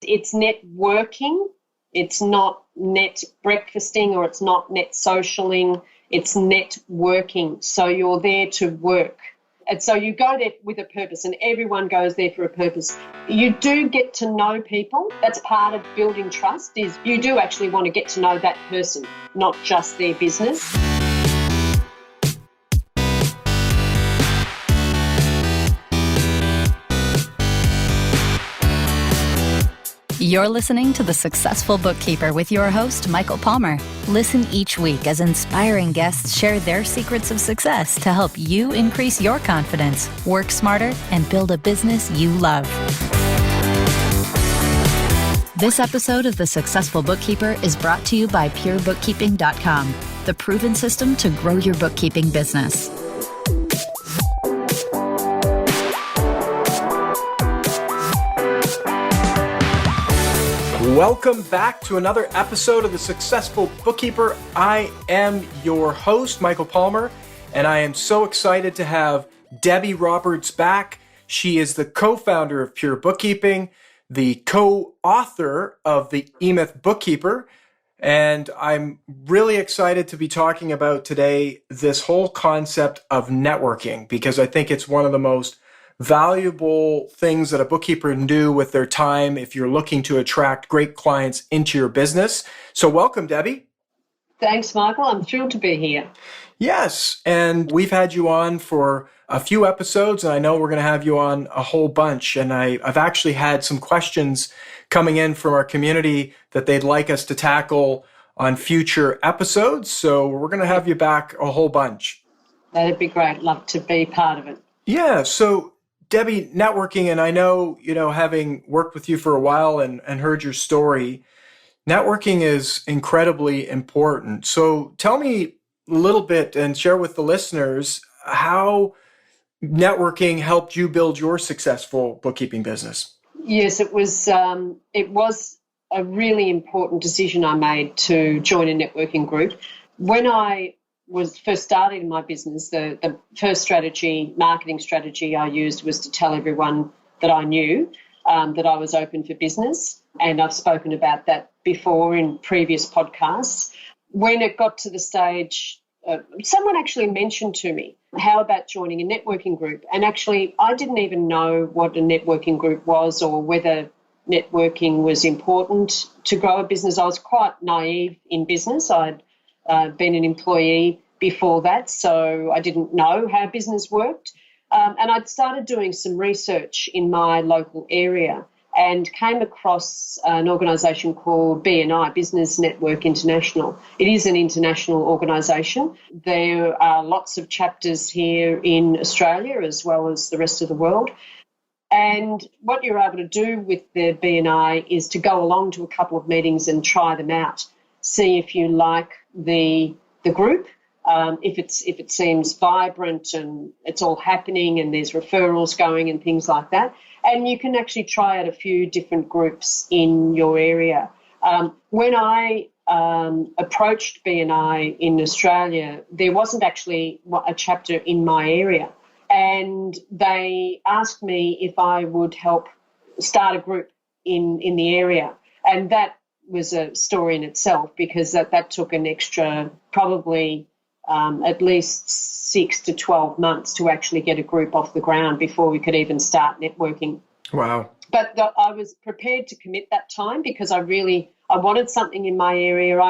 It's networking. It's not net breakfasting or it's not net socialing. It's networking. So you're there to work. And so you go there with a purpose, and everyone goes there for a purpose. You do get to know people. That's part of building trust, is you do actually want to get to know that person, not just their business. You're listening to The Successful Bookkeeper with your host, Michael Palmer. Listen each week as inspiring guests share their secrets of success to help you increase your confidence, work smarter, and build a business you love. This episode of The Successful Bookkeeper is brought to you by PureBookkeeping.com, the proven system to grow your bookkeeping business. Welcome back to another episode of The Successful Bookkeeper. I am your host, Michael Palmer, and I am so excited to have Debbie Roberts back. She is the co-founder of Pure Bookkeeping, the co-author of the eMyth Bookkeeper, and I'm really excited to be talking about today this whole concept of networking, because I think it's one of the most valuable things that a bookkeeper can do with their time if you're looking to attract great clients into your business. So welcome, Debbie. Thanks, Michael. I'm thrilled to be here. Yes, and we've had you on for a few episodes, and I know we're going to have you on a whole bunch. And I've actually had some questions coming in from our community that they'd like us to tackle on future episodes. So we're going to have you back a whole bunch. That'd be great. Love to be part of it. Yeah, so Debbie, networking, and I know, having worked with you for a while and heard your story, networking is incredibly important. So tell me a little bit and share with the listeners how networking helped you build your successful bookkeeping business. Yes, it was a really important decision I made to join a networking group. When I was first starting my business, the first marketing strategy I used was to tell everyone that I knew that I was open for business. And I've spoken about that before in previous podcasts. When it got to the stage, someone actually mentioned to me, how about joining a networking group? And actually, I didn't even know what a networking group was or whether networking was important to grow a business. I was quite naive in business. I'd been an employee before that, so I didn't know how business worked. And I'd started doing some research in my local area and came across an organisation called BNI, Business Network International. It is an international organisation. There are lots of chapters here in Australia as well as the rest of the world. And what you're able to do with the BNI is to go along to a couple of meetings and try them out. See if you like the group, if it seems vibrant and it's all happening and there's referrals going and things like that. And you can actually try out a few different groups in your area. When I approached BNI in Australia, there wasn't actually a chapter in my area. And they asked me if I would help start a group in the area. And that was a story in itself, because that took an extra probably at least 6 to 12 months to actually get a group off the ground before we could even start networking. Wow. But I was prepared to commit that time because I wanted something in my area.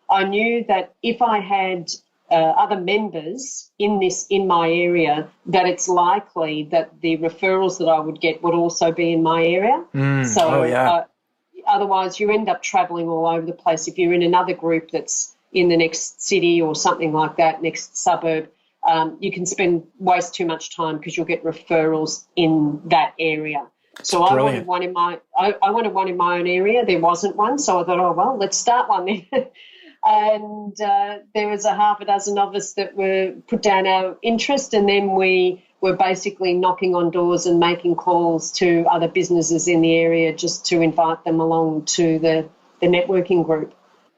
I knew that if I had other members in my area, that it's likely that the referrals that I would get would also be in my area. Otherwise, you end up travelling all over the place. If you're in another group that's in the next city or something like that, next suburb, you can waste too much time because you'll get referrals in that area. So I wanted one in my own area. There wasn't one, so I thought, let's start one then. And there was a half a dozen of us that were put down our interest, and then we were basically knocking on doors and making calls to other businesses in the area just to invite them along to the networking group.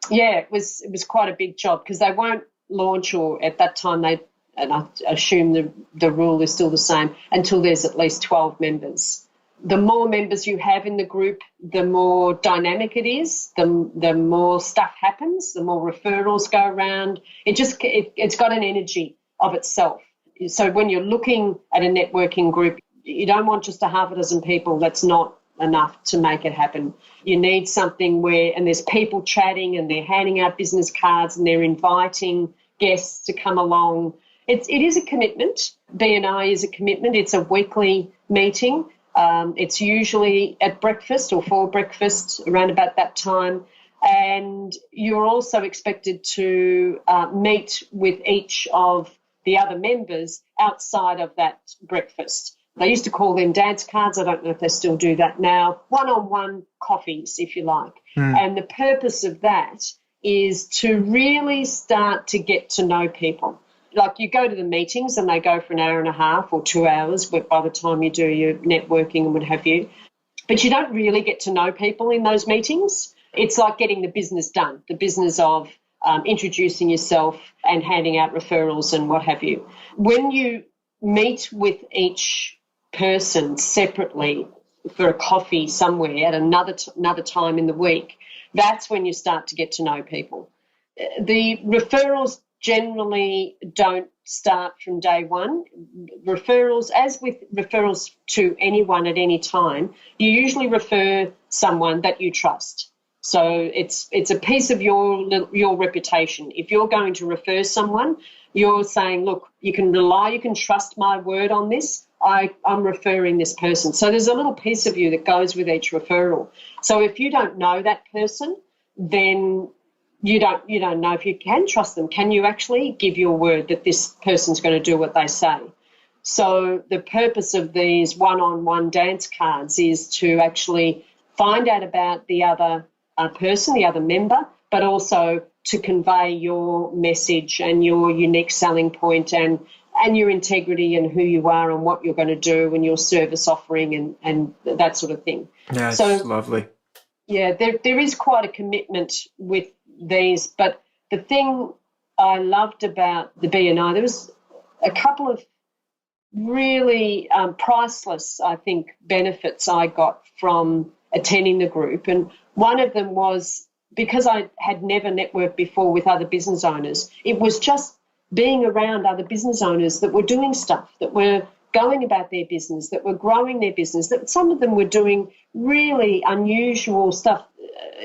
Yeah, it was quite a big job because they won't launch, or at that time and I assume the rule is still the same, until there's at least 12 members. The more members you have in the group, the more dynamic it is, the more stuff happens, the more referrals go around. It's got an energy of itself. So when you're looking at a networking group, you don't want just a half a dozen people. That's not enough to make it happen. You need something and there's people chatting and they're handing out business cards and they're inviting guests to come along. It is a commitment. BNI is a commitment. It's a weekly meeting. It's usually at breakfast or for breakfast around about that time. And you're also expected to meet with each of the other members outside of that breakfast. They used to call them dance cards. I don't know if they still do that now. One-on-one coffees, if you like. And the purpose of that is to really start to get to know people. Like you go to the meetings and they go for an hour and a half or 2 hours by the time you do your networking and what have you. But you don't really get to know people in those meetings. It's like getting the business done, the business of introducing yourself and handing out referrals and what have you. When you meet with each person separately for a coffee somewhere at another time in the week, that's when you start to get to know people. The referrals generally don't start from day one. Referrals, as with referrals to anyone at any time, you usually refer someone that you trust. So it's a piece of your reputation. If you're going to refer someone, you're saying, look, you can trust my word on this. I'm referring this person. So there's a little piece of you that goes with each referral. So if you don't know that person, then you don't know if you can trust them. Can you actually give your word that this person's going to do what they say? So the purpose of these one-on-one dance cards is to actually find out about the other person, the other member, but also to convey your message and your unique selling point and your integrity and who you are and what you're going to do and your service offering and that sort of thing. Yeah, it's so lovely. Yeah, there is quite a commitment with these, but the thing I loved about the BNI, there was a couple of really priceless, I think, benefits I got from attending the group. And one of them was because I had never networked before with other business owners, it was just being around other business owners that were doing stuff, that were going about their business, that were growing their business, that some of them were doing really unusual stuff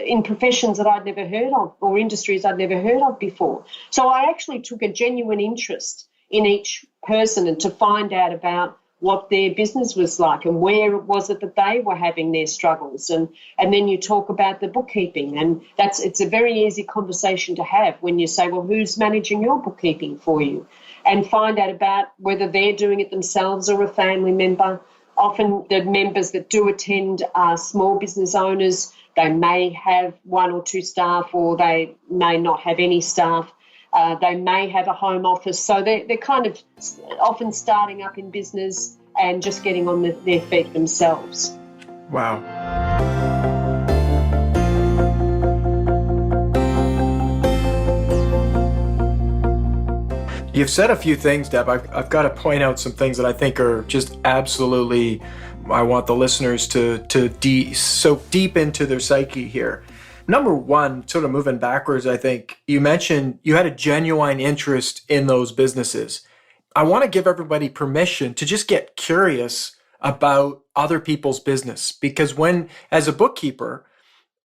in professions that I'd never heard of or industries I'd never heard of before. So I actually took a genuine interest in each person and to find out about what their business was like and where it was that they were having their struggles. And then you talk about the bookkeeping, and it's a very easy conversation to have when you say, well, who's managing your bookkeeping for you? And find out about whether they're doing it themselves or a family member. Often the members that do attend are small business owners. They may have one or two staff, or they may not have any staff. They may have a home office. So they're kind of often starting up in business and just getting on their feet themselves. Wow. You've said a few things, Deb. I've got to point out some things that I think are just absolutely, I want the listeners to soak deep into their psyche here. Number one, sort of moving backwards, I think you mentioned you had a genuine interest in those businesses. I want to give everybody permission to just get curious about other people's business, because as a bookkeeper,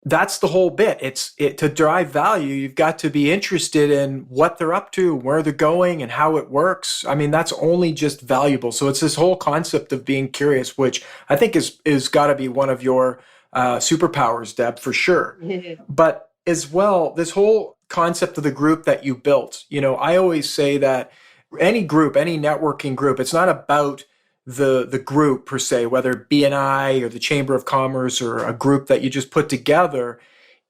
that's the whole bit. To drive value, you've got to be interested in what they're up to, where they're going, and how it works. I mean, that's only just valuable. So it's this whole concept of being curious, which I think is got to be one of your superpowers, Deb, for sure. But as well, this whole concept of the group that you built, I always say that any group, any networking group, it's not about the group per se, whether BNI or the Chamber of Commerce or a group that you just put together.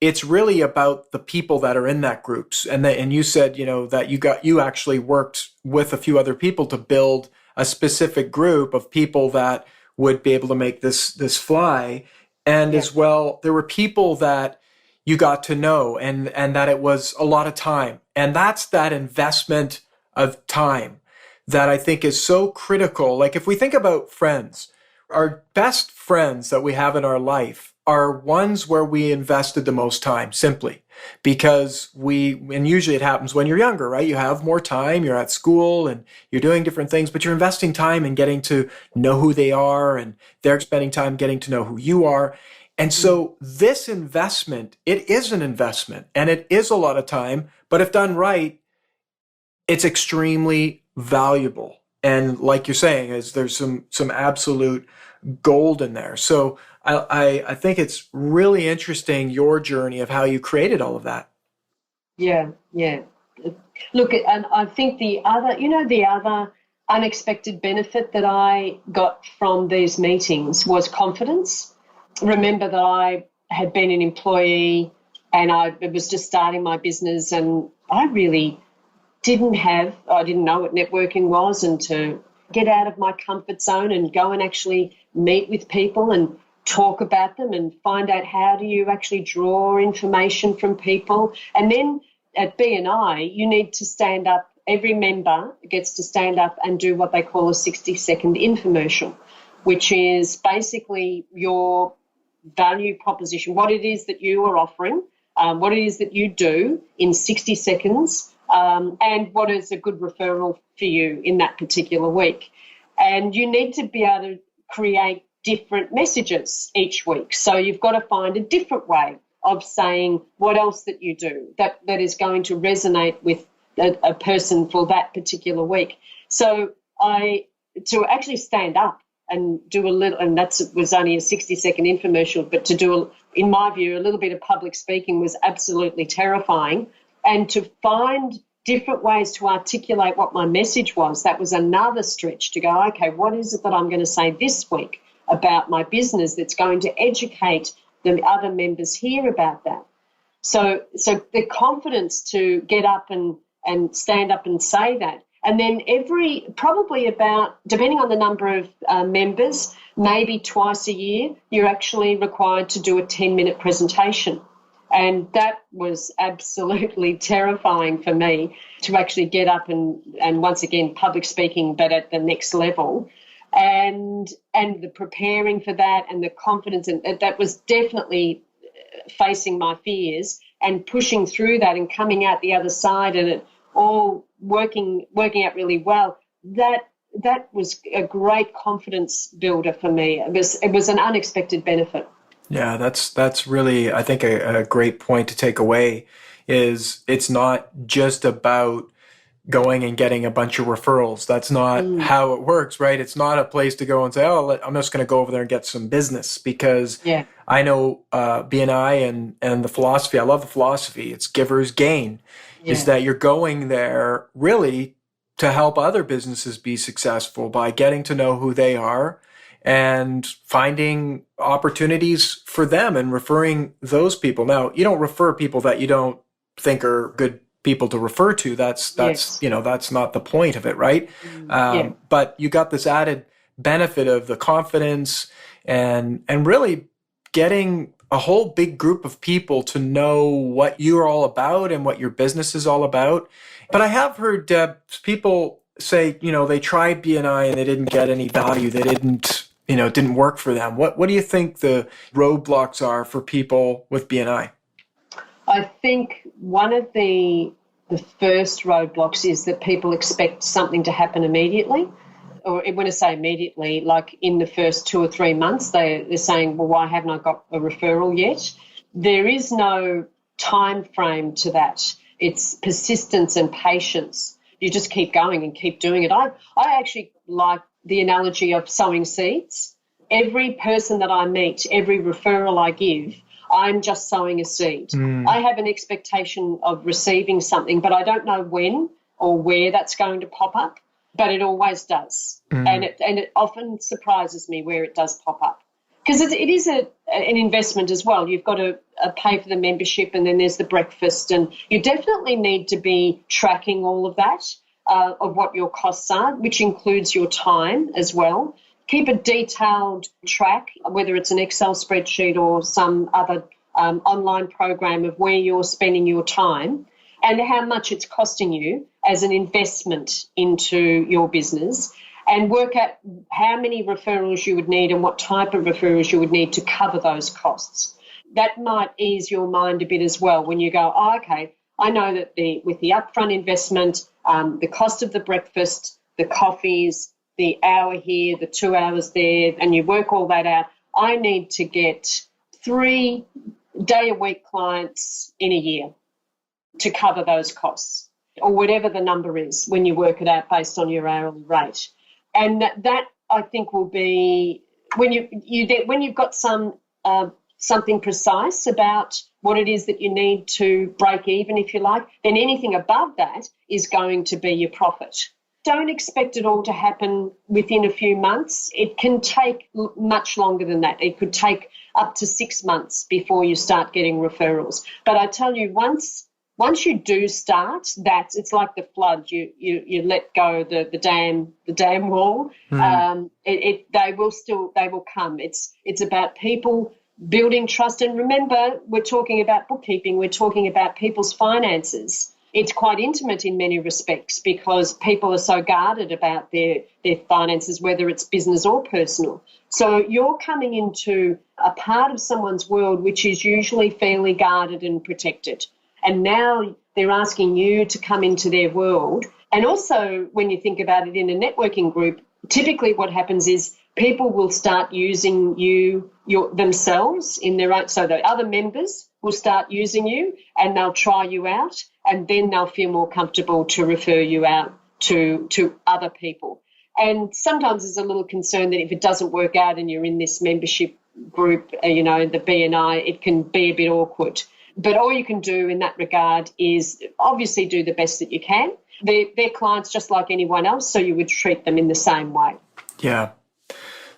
It's really about the people that are in that groups. And you said, that you actually worked with a few other people to build a specific group of people that would be able to make this fly. And as well, there were people that you got to know and that it was a lot of time. And that's that investment of time that I think is so critical. Like if we think about friends, Our best friends that we have in our life are ones where we invested the most time, simply because and usually it happens when you're younger, right? You have more time, you're at school and you're doing different things, but you're investing time in getting to know who they are, and they're spending time getting to know who you are. And so this investment, it is an investment and it is a lot of time, but if done right, it's extremely valuable. And like you're saying, there's some absolute gold in there. So I think it's really interesting, your journey of how you created all of that. Yeah. Look, and I think the other unexpected benefit that I got from these meetings was confidence. Remember that I had been an employee and I was just starting my business, and I really didn't know what networking was, and to get out of my comfort zone and go and actually meet with people and talk about them and find out how do you actually draw information from people. And then at BNI, you need to stand up. Every member gets to stand up and do what they call a 60-second infomercial, which is basically your value proposition, what it is that you are offering, what it is that you do in 60 seconds, and what is a good referral for you in that particular week. And you need to be able to create different messages each week. So you've got to find a different way of saying what else that you do that is going to resonate with a person for that particular week. So to actually stand up and do a little, and was only a 60-second infomercial, but to do, in my view, a little bit of public speaking was absolutely terrifying. And to find different ways to articulate what my message was, that was another stretch to go, okay, what is it that I'm going to say this week about my business that's going to educate the other members here about that? So the confidence to get up and stand up and say that. And then probably about, depending on the number of members, maybe twice a year, you're actually required to do a 10-minute presentation. And that was absolutely terrifying for me, to actually get up and once again, public speaking, but at the next level. And the preparing for that and the confidence, and that was definitely facing my fears and pushing through that and coming out the other side, and it all working out really well. That was a great confidence builder for me. It was an unexpected benefit. Yeah, that's really, I think, a great point to take away, is it's not just about going and getting a bunch of referrals. That's not how it works, right? It's not a place to go and say, oh, I'm just going to go over there and get some business, because I know BNI and the philosophy, I love the philosophy, it's givers gain, is that you're going there really to help other businesses be successful by getting to know who they are and finding opportunities for them and referring those people. Now, you don't refer people that you don't think are good people to refer to. That's that's not the point of it, right? But you got this added benefit of the confidence and really getting a whole big group of people to know what you're all about and what your business is all about. But I have heard people say, they tried BNI and they didn't get any value. They didn't work for them. What do you think the roadblocks are for people with BNI? I think one of the first roadblocks is that people expect something to happen immediately. Or when I say immediately, like in the first 2 or 3 months, they're saying, well, why haven't I got a referral yet? There is no time frame to that. It's persistence and patience. You just keep going and keep doing it. I actually like the analogy of sowing seeds. Every person that I meet, every referral I give, I'm just sowing a seed. I have an expectation of receiving something, but I don't know when or where that's going to pop up, but it always does. And it often surprises me where it does pop up, because it is an investment as well. You've got to pay for the membership, and then there's the breakfast, and you definitely need to be tracking all of that, of what your costs are, which includes your time as well. Keep a detailed track, whether it's an Excel spreadsheet or some other online program, of where you're spending your time and how much it's costing you as an investment into your business. and work out how many referrals you would need and what type of referrals you would need to cover those costs. That might ease your mind a bit as well when you go, oh, okay, I know that with the upfront investment, the cost of the breakfast, the coffees, the hour here, the 2 hours there, and you work all that out, I need to get 3 day-a-week clients in a year to cover those costs, or whatever the number is when you work it out based on your hourly rate. And that I think will be when you've got something precise about what it is that you need to break even, if you like, then anything above that is going to be your profit. Don't expect it all to happen within a few months. It can take much longer than that. It could take up to 6 months before you start getting referrals. But I tell you, once you do start, it's like the flood. You let go the dam wall. They will come. It's about people building trust. And remember, we're talking about bookkeeping. We're talking about people's finances. It's quite intimate in many respects because people are so guarded about their finances, whether it's business or personal. So you're coming into a part of someone's world which is usually fairly guarded and protected. And now they're asking you to come into their world. And also, when you think about it in a networking group, typically what happens is people will start using themselves in their own. So the other members will start using you and they'll try you out, and then they'll feel more comfortable to refer you out to other people. And sometimes there's a little concern that if it doesn't work out and you're in this membership group, the BNI, it can be a bit awkward. But all you can do in that regard is obviously do the best that you can. They're clients just like anyone else, so you would treat them in the same way. Yeah,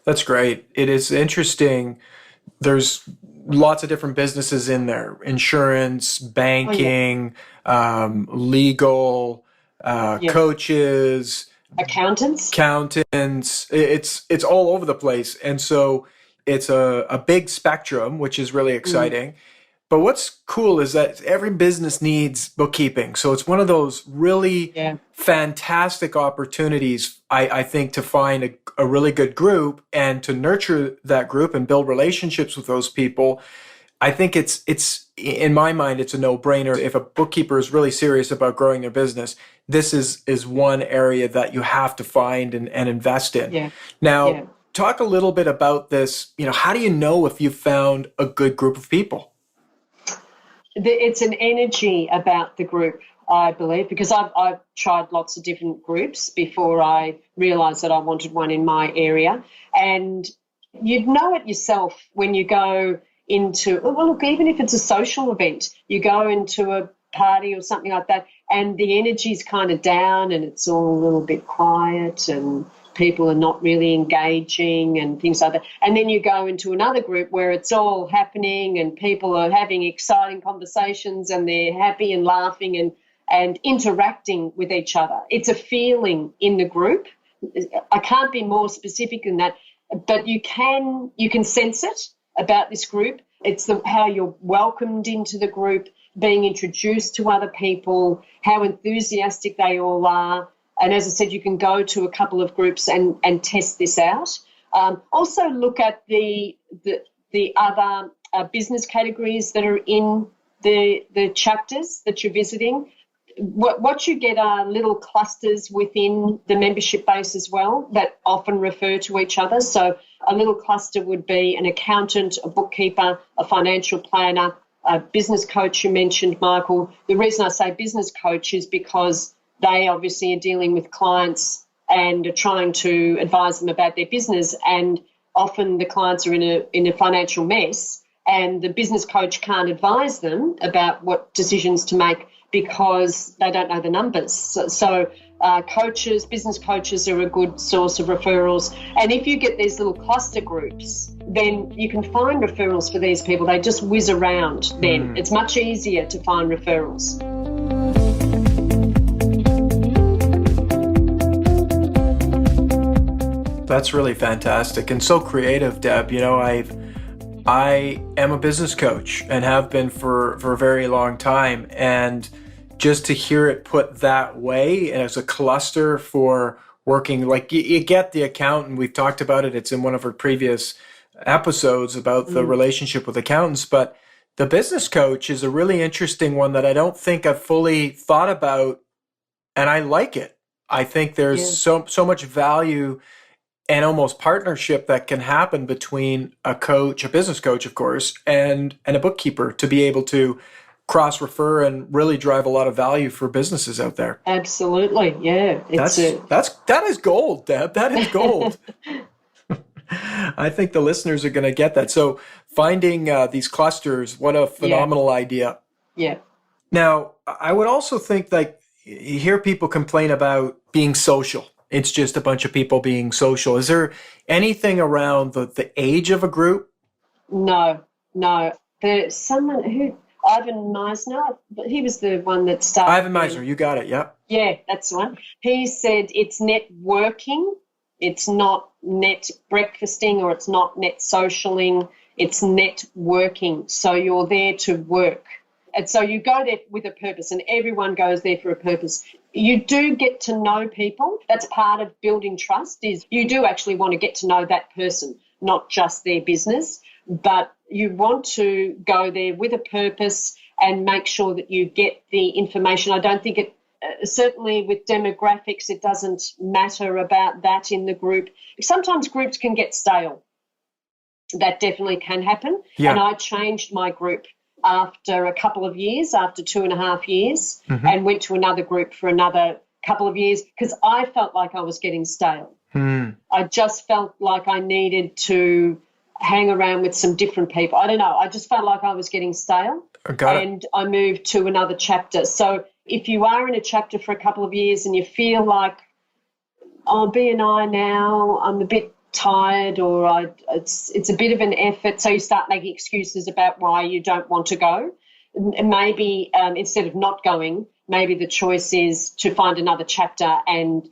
that's great. It is interesting. There's lots of different businesses in there: insurance, banking, legal, coaches, accountants. It's all over the place. And so it's a big spectrum, which is really exciting. But what's cool is that every business needs bookkeeping. So it's one of those really fantastic opportunities, I think, to find a really good group and to nurture that group and build relationships with those people. I think it's in my mind, it's a no-brainer. If a bookkeeper is really serious about growing their business, this is one area that you have to find and invest in. Yeah. Now, talk a little bit about this. How do you know if you've found a good group of people? It's an energy about the group, I believe, because I've tried lots of different groups before I realised that I wanted one in my area. And you'd know it yourself when you go into, well, look, even if it's a social event, you go into a party or something like that and the energy's kind of down and it's all a little bit quiet and people are not really engaging and things like that. And then you go into another group where it's all happening and people are having exciting conversations and they're happy and laughing and interacting with each other. It's a feeling in the group. I can't be more specific than that, but you can sense it about this group. It's how you're welcomed into the group, being introduced to other people, how enthusiastic they all are. And as I said, you can go to a couple of groups and test this out. Also look at the other business categories that are in the chapters that you're visiting. What you get are little clusters within the membership base as well that often refer to each other. So a little cluster would be an accountant, a bookkeeper, a financial planner, a business coach you mentioned, Michael. The reason I say business coach is because they obviously are dealing with clients and are trying to advise them about their business, and often the clients are in a financial mess and the business coach can't advise them about what decisions to make because they don't know the numbers. So business coaches are a good source of referrals. And if you get these little cluster groups, then you can find referrals for these people. They just whiz around then. It's much easier to find referrals. That's really fantastic and so creative, Deb. I am a business coach and have been for a very long time. And just to hear it put that way as a cluster for working. Like you get the accountant. We've talked about it. It's in one of our previous episodes about the relationship with accountants. But the business coach is a really interesting one that I don't think I've fully thought about, and I like it. I think there's so much value and almost partnership that can happen between a coach, a business coach, of course, and a bookkeeper to be able to cross-refer and really drive a lot of value for businesses out there. Absolutely, yeah. That is gold, Deb. That is gold. I think the listeners are going to get that. So finding these clusters, what a phenomenal idea. Yeah. Now, I would also think like you hear people complain about being social. It's just a bunch of people being social. Is there anything around the age of a group? No. There's someone who, Ivan Meisner, he was the one that started. Ivan Meisner, you got it, yep. Yeah, that's the one. He said it's networking. It's not net breakfasting or it's not net socialing. It's networking. So you're there to work. And so you go there with a purpose, and everyone goes there for a purpose. You do get to know people. That's part of building trust, is you do actually want to get to know that person, not just their business, but you want to go there with a purpose and make sure that you get the information. I don't think it, certainly with demographics, it doesn't matter about that in the group. Sometimes groups can get stale. That definitely can happen. Yeah. And I changed my group after a couple of years, after 2.5 years, and went to another group for another couple of years because I felt like I was getting stale. I just felt like I needed to hang around with some different people. I don't know. I just felt like I was getting stale, and I moved to another chapter. So if you are in a chapter for a couple of years and you feel like, oh, B&I now, I'm a bit tired, or it's a bit of an effort, so you start making excuses about why you don't want to go. And maybe instead of not going, maybe the choice is to find another chapter and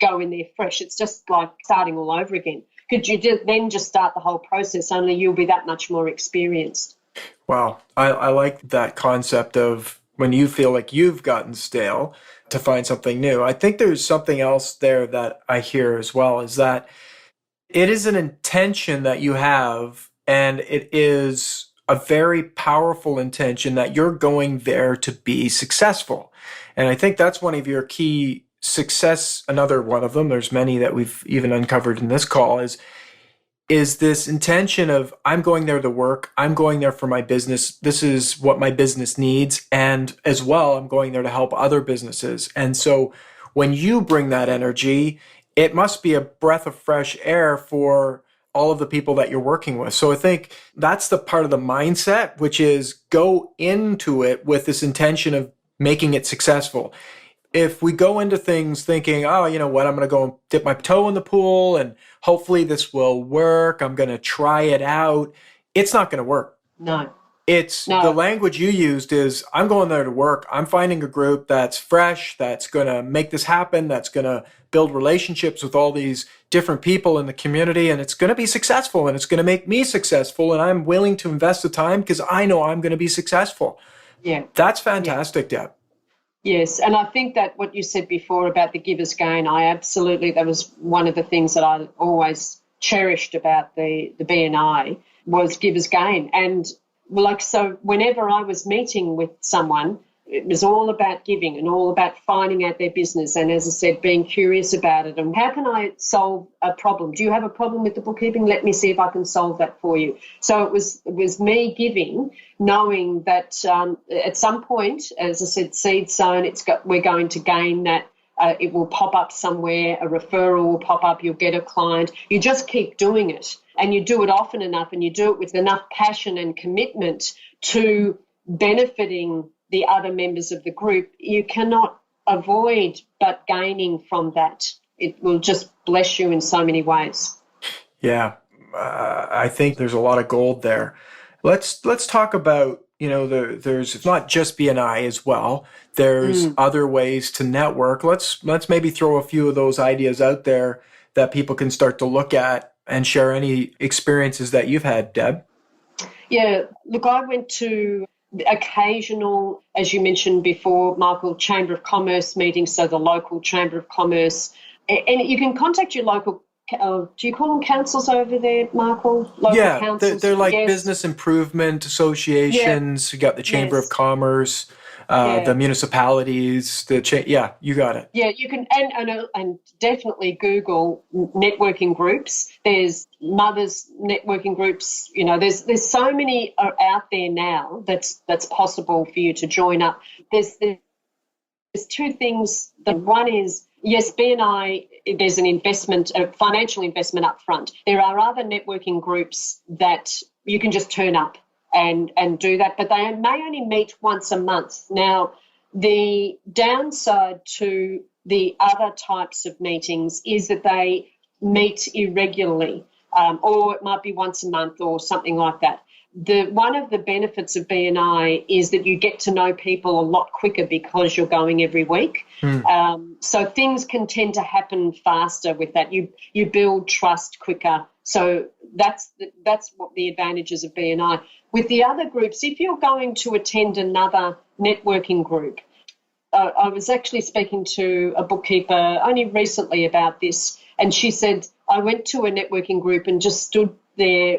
go in there fresh. It's just like starting all over again. Could you then just start the whole process, only you'll be that much more experienced. Wow. I like that concept of when you feel like you've gotten stale to find something new. I think there's something else there that I hear as well, is that it is an intention that you have, and it is a very powerful intention that you're going there to be successful. And I think that's one of your key success, another one of them, there's many that we've even uncovered in this call, is this intention of I'm going there to work, I'm going there for my business, this is what my business needs, and as well, I'm going there to help other businesses. And so when you bring that energy, it must be a breath of fresh air for all of the people that you're working with. So I think that's the part of the mindset, which is go into it with this intention of making it successful. If we go into things thinking, oh, you know what, I'm going to go and dip my toe in the pool and hopefully this will work, I'm going to try it out, it's not going to work. No. The language you used is, I'm going there to work. I'm finding a group that's fresh, that's going to make this happen, that's going to build relationships with all these different people in the community, and it's going to be successful, and it's going to make me successful, and I'm willing to invest the time because I know I'm going to be successful. Yeah. That's fantastic, Deb. Yes, and I think that what you said before about the giver's gain, that was one of the things that I always cherished about the BNI was giver's gain. And so whenever I was meeting with someone, it was all about giving and all about finding out their business. And as I said, being curious about it. And how can I solve a problem? Do you have a problem with the bookkeeping? Let me see if I can solve that for you. So it was me giving, knowing that at some point, as I said, seed sown, we're going to gain that. It will pop up somewhere, a referral will pop up, you'll get a client. You just keep doing it, and you do it often enough, and you do it with enough passion and commitment to benefiting the other members of the group. You cannot avoid but gaining from that. It will just bless you in so many ways. Yeah, I think there's a lot of gold there. Let's talk about, there's not just BNI as well. There's other ways to network. Let's maybe throw a few of those ideas out there that people can start to look at and share any experiences that you've had, Deb. Yeah, look, I went to occasional, as you mentioned before, Michael, Chamber of Commerce meetings, so the local Chamber of Commerce, And you can contact your local, do you call them councils over there, Michael? Local councils? They're like business improvement associations. You got the Chamber of Commerce, the municipalities, you got it. Yeah, you can, and definitely Google networking groups. There's mothers networking groups. There's so many are out there now that's possible for you to join up. There's two things. The one is, yes, BNI, there's an investment, a financial investment up front. There are other networking groups that you can just turn up and do that, but they may only meet once a month. Now, the downside to the other types of meetings is that they meet irregularly, or it might be once a month or something like that. One of the benefits of BNI is that you get to know people a lot quicker because you're going every week. So things can tend to happen faster with that. You build trust quicker. So that's what the advantages of BNI. With the other groups, if you're going to attend another networking group, I was actually speaking to a bookkeeper only recently about this, and she said, I went to a networking group and just stood there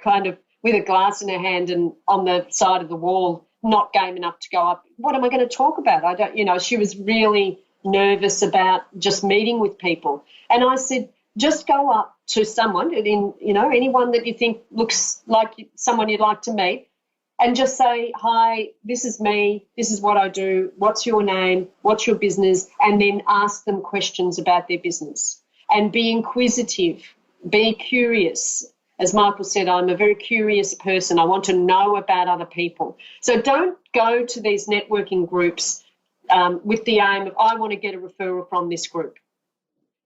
kind of with a glass in her hand and on the side of the wall, not game enough to go up. What am I going to talk about? She was really nervous about just meeting with people. And I said, just go up to someone, anyone that you think looks like someone you'd like to meet, and just say, hi, this is me, this is what I do, what's your name, what's your business, and then ask them questions about their business. And be inquisitive, be curious. As Michael said, I'm a very curious person. I want to know about other people. So don't go to these networking groups with the aim of, I want to get a referral from this group.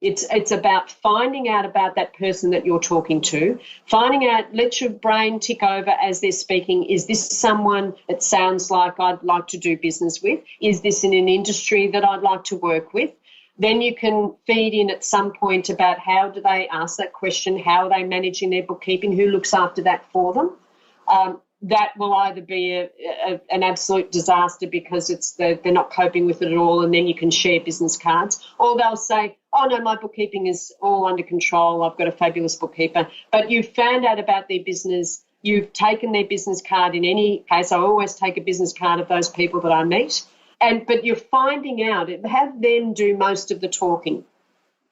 It's about finding out about that person that you're talking to, finding out, let your brain tick over as they're speaking. Is this someone that sounds like I'd like to do business with? Is this in an industry that I'd like to work with? Then you can feed in at some point about how do they ask that question, how are they managing their bookkeeping, who looks after that for them. That will either be an absolute disaster because they're not coping with it at all, and then you can share business cards. Or they'll say, oh, no, my bookkeeping is all under control, I've got a fabulous bookkeeper. But you've found out about their business, you've taken their business card. In any case, I always take a business card of those people that I meet. But you're finding out, have them do most of the talking.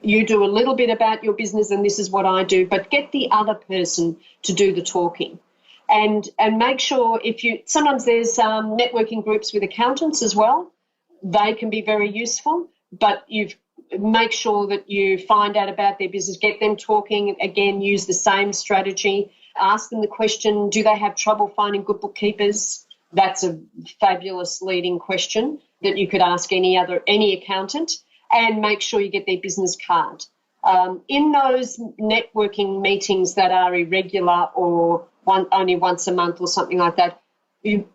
You do a little bit about your business and this is what I do, but get the other person to do the talking. And make sure sometimes there's networking groups with accountants as well. They can be very useful, but make sure that you find out about their business, get them talking. Again, use the same strategy. Ask them the question, do they have trouble finding good bookkeepers? That's a fabulous leading question that you could ask any accountant, and make sure you get their business card. In those networking meetings that are irregular or only once a month or something like that, you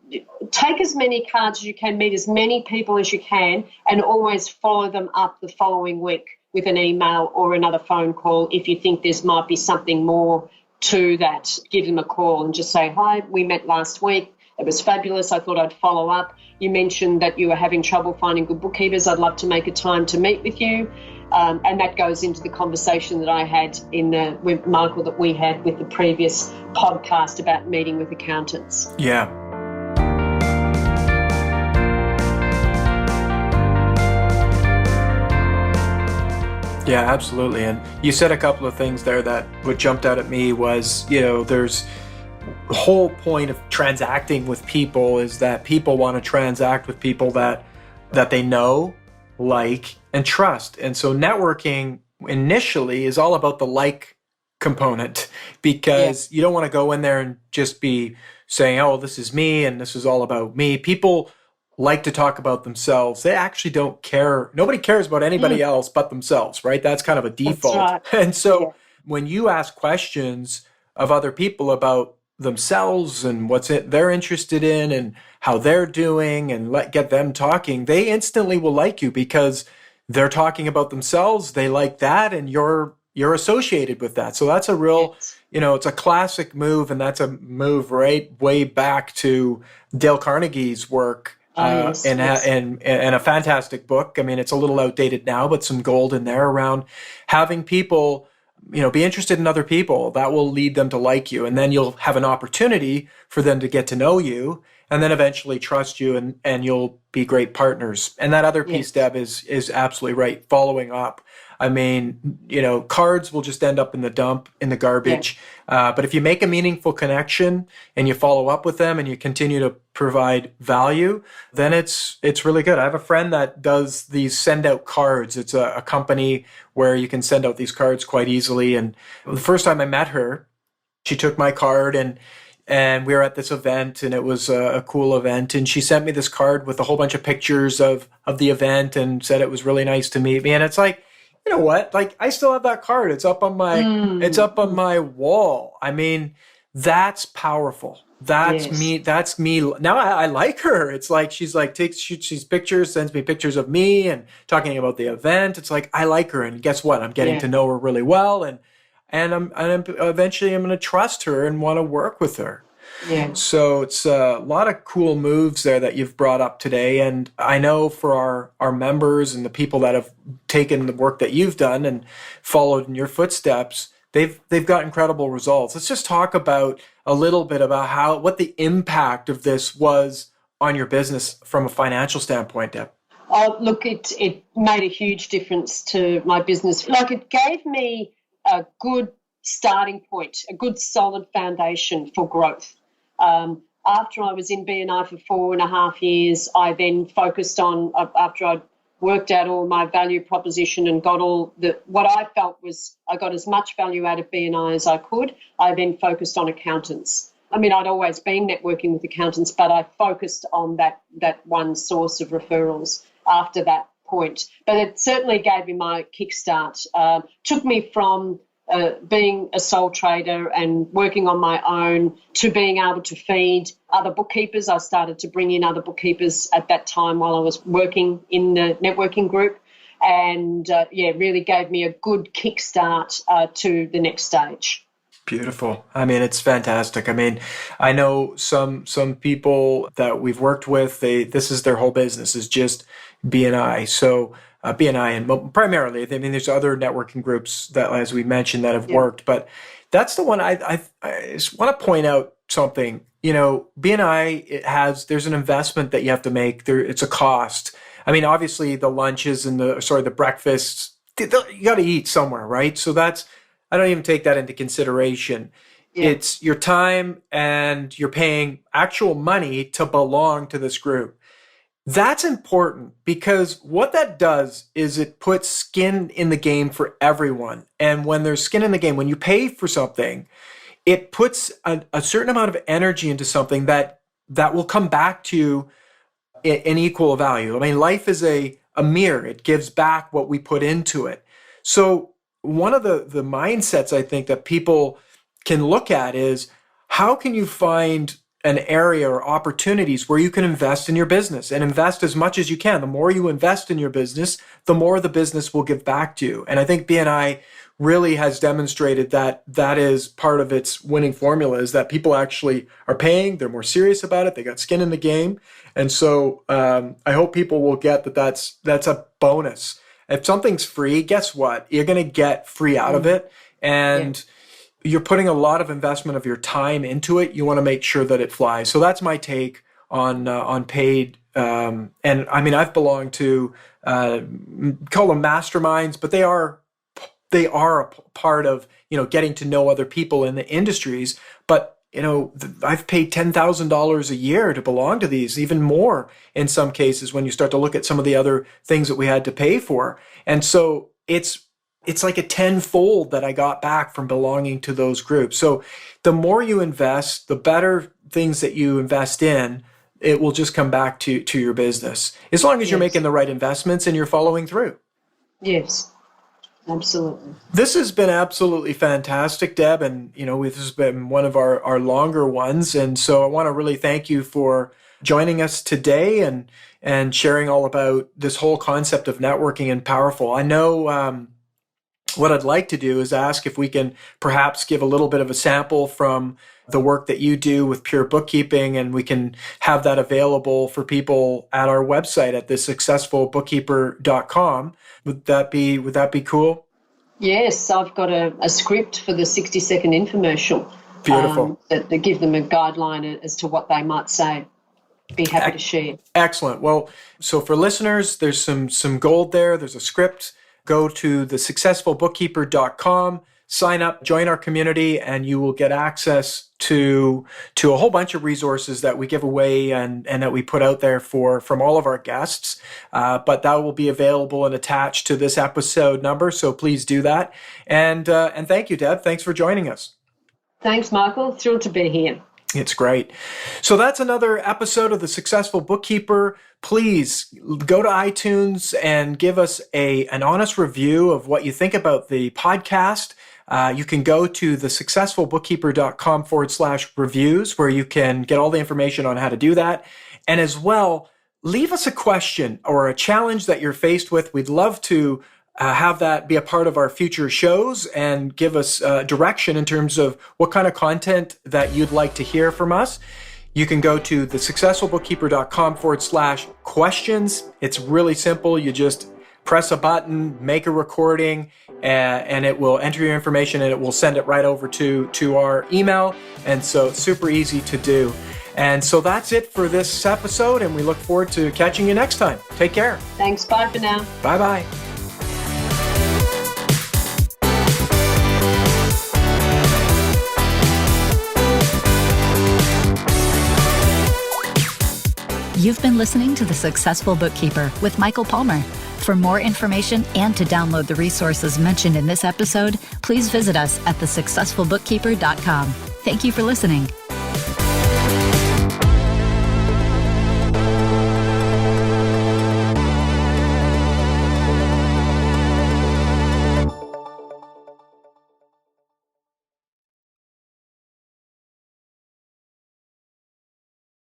take as many cards as you can, meet as many people as you can, and always follow them up the following week with an email or another phone call. If you think there might be something more to that, give them a call and just say, hi, we met last week. It was fabulous. I thought I'd follow up. You mentioned that you were having trouble finding good bookkeepers. I'd love to make a time to meet with you. And that goes into the conversation that I had with Michael that we had with the previous podcast about meeting with accountants. Yeah. Yeah, absolutely. And you said a couple of things there that what jumped out at me was, there's the whole point of transacting with people is that people want to transact with people that they know, like, and trust. And so networking initially is all about the like component, because you don't want to go in there and just be saying, oh, this is me and this is all about me. People like to talk about themselves. They actually don't care. Nobody cares about anybody else but themselves, right? That's kind of a default. That's right. And so when you ask questions of other people about themselves and what's it they're interested in and how they're doing, and get them talking, they instantly will like you because they're talking about themselves. They like that, and you're associated with that. So that's a real, it's a classic move, and that's a move right way back to Dale Carnegie's work Yes, yes. and a fantastic book. I mean, it's a little outdated now, but some gold in there around having people, be interested in other people. That will lead them to like you, and then you'll have an opportunity for them to get to know you, and then eventually trust you, and you'll be great partners. And that other piece, Yes. Deb, is absolutely right. Following up. I mean, cards will just end up in the dump, in the garbage. Yeah. But if you make a meaningful connection and you follow up with them and you continue to provide value, then it's really good. I have a friend that does these send out cards. It's a company where you can send out these cards quite easily. And the first time I met her, she took my card and we were at this event, and it was a cool event. And she sent me this card with a whole bunch of pictures of the event and said it was really nice to meet me. And it's like, you know what? Like, I still have that card. It's up on my wall. I mean, that's powerful. That's Yes. me. That's me. Now I like her. It's like she's like shoots these pictures, sends me pictures of me and talking about the event. It's like I like her, and guess what? I'm getting to know her really well, and I'm eventually I'm going to trust her and want to work with her. Yeah. So it's a lot of cool moves there that you've brought up today. And I know for our members and the people that have taken the work that you've done and followed in your footsteps, they've got incredible results. Let's just talk about a little bit about what the impact of this was on your business from a financial standpoint, Deb. Oh, look, it made a huge difference to my business. Like, it gave me a good starting point, a good solid foundation for growth. After I was in BNI for 4.5 years, I then focused on, after I'd worked out all my value proposition and got what I felt was I got as much value out of BNI as I could, I then focused on accountants. I mean, I'd always been networking with accountants, but I focused on that one source of referrals after that point. But it certainly gave me my kickstart. Took me from being a sole trader and working on my own to being able to feed other bookkeepers. I started to bring in other bookkeepers at that time while I was working in the networking group, and really gave me a good kickstart to the next stage. Beautiful. I mean, it's fantastic. I mean, I know some people that we've worked with, this is their whole business, is just BNI. So BNI, and primarily, I mean, there's other networking groups that, as we mentioned, that have worked, but that's the one I just want to point out something. BNI, there's an investment that you have to make. It's a cost. I mean, obviously the lunches and the breakfasts, you got to eat somewhere, right? So I don't even take that into consideration. Yeah. It's your time, and you're paying actual money to belong to this group. That's important, because what that does is it puts skin in the game for everyone. And when there's skin in the game, when you pay for something, it puts a certain amount of energy into something that will come back to you in equal value. I mean, life is a mirror. It gives back what we put into it. So one of the mindsets I think that people can look at is, how can you find an area or opportunities where you can invest in your business, and invest as much as you can. The more you invest in your business, the more the business will give back to you. And I think BNI really has demonstrated that is part of its winning formula, is that people actually are paying, they're more serious about it, they got skin in the game. And so I hope people will get that's a bonus. If something's free, guess what? You're going to get free out of it. And you're putting a lot of investment of your time into it. You want to make sure that it flies. So that's my take on paid. And I mean, I've belonged to call them masterminds, but they are a part of getting to know other people in the industries. But I've paid $10,000 a year to belong to these, even more in some cases when you start to look at some of the other things that we had to pay for. And so it's like a tenfold that I got back from belonging to those groups. So the more you invest, the better things that you invest in, it will just come back to your business, as long as you're making the right investments and you're following through. Yes, absolutely. This has been absolutely fantastic, Deb, and this has been one of our longer ones. And so I want to really thank you for joining us today and sharing all about this whole concept of networking and powerful. I know what I'd like to do is ask if we can perhaps give a little bit of a sample from the work that you do with Pure Bookkeeping, and we can have that available for people at our website at thesuccessfulbookkeeper.com. Would that be cool? Yes, I've got a script for the 60-second infomercial. Beautiful. That give them a guideline as to what they might say. Be happy to share. Excellent. Well, so for listeners, there's some gold there. There's a script. Go to thesuccessfulbookkeeper.com, sign up, join our community, and you will get access to a whole bunch of resources that we give away and that we put out there from all of our guests. But that will be available and attached to this episode number. So please do that. And thank you, Deb. Thanks for joining us. Thanks, Michael. Thrilled to be here. It's great. So that's another episode of The Successful Bookkeeper. Please go to iTunes and give us an honest review of what you think about the podcast. You can go to thesuccessfulbookkeeper.com/reviews, where you can get all the information on how to do that. And as well, leave us a question or a challenge that you're faced with. We'd love to have that be a part of our future shows and give us direction in terms of what kind of content that you'd like to hear from us. You can go to thesuccessfulbookkeeper.com/questions. It's really simple. You just press a button, make a recording, and it will enter your information and it will send it right over to our email. And so it's super easy to do. And so that's it for this episode, and we look forward to catching you next time. Take care. Thanks. Bye for now. Bye-bye. You've been listening to The Successful Bookkeeper with Michael Palmer. For more information and to download the resources mentioned in this episode, please visit us at thesuccessfulbookkeeper.com. Thank you for listening.